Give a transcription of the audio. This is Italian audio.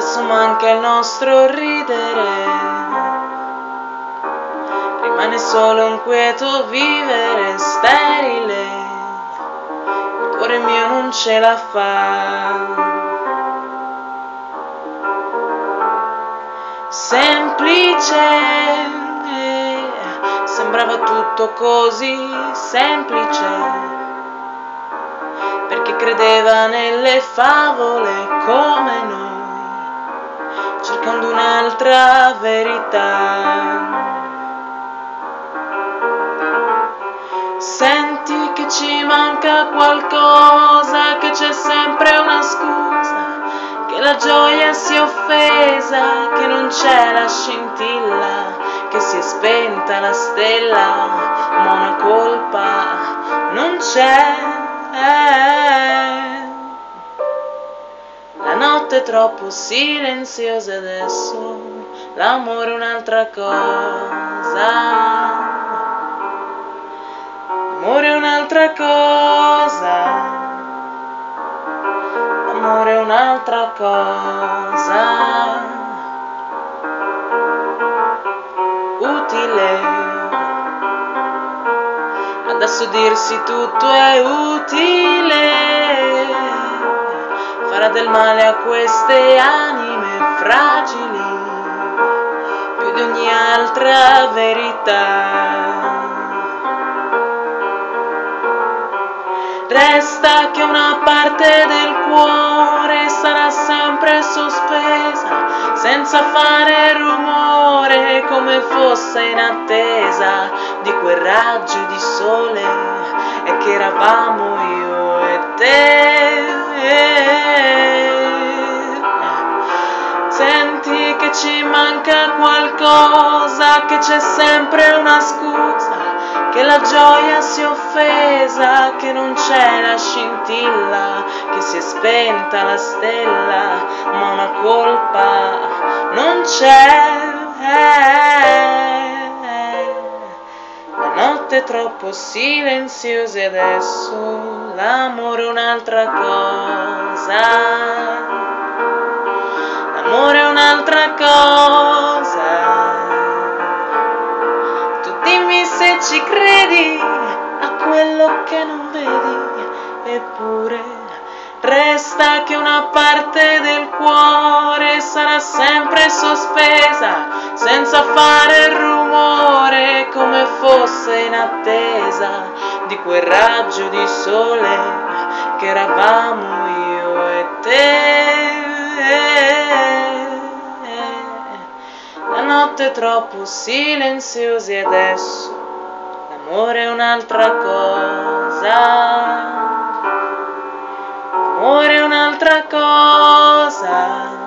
adesso manca il nostro ridere, rimane solo un quieto vivere sterile, il cuore mio non ce la fa. Semplice, sembrava tutto così semplice, perché credeva nelle favole come noi, cercando un'altra verità. Senti che ci manca qualcosa, che c'è sempre una scusa, che la gioia sia offesa, che non c'è la scintilla, che si è spenta la stella, ma una colpa non c'è. La notte è troppo silenziosa adesso, l'amore è un'altra cosa. L'amore è un'altra cosa, l'amore è un'altra cosa, utile, adesso dirsi tutto è utile, farà del male a queste anime fragili, più di ogni altra verità. Resta che una parte del cuore sarà sempre sospesa, senza fare rumore, come fosse in attesa di quel raggio di sole, e che eravamo io e te. Senti che ci manca qualcosa, che c'è sempre una scusa, che la gioia sia offesa, che non c'è la scintilla, che si è spenta la stella, ma una colpa non c'è. La notte è troppo silenziosa e adesso l'amore è un'altra cosa. L'amore è un'altra cosa. Dimmi se ci credi a quello che non vedi, eppure resta che una parte del cuore sarà sempre sospesa, senza fare rumore, come fosse in attesa di quel raggio di sole, che eravamo io e te. La notte è troppo silenziosa e adesso l'amore è un'altra cosa. L'amore è un'altra cosa.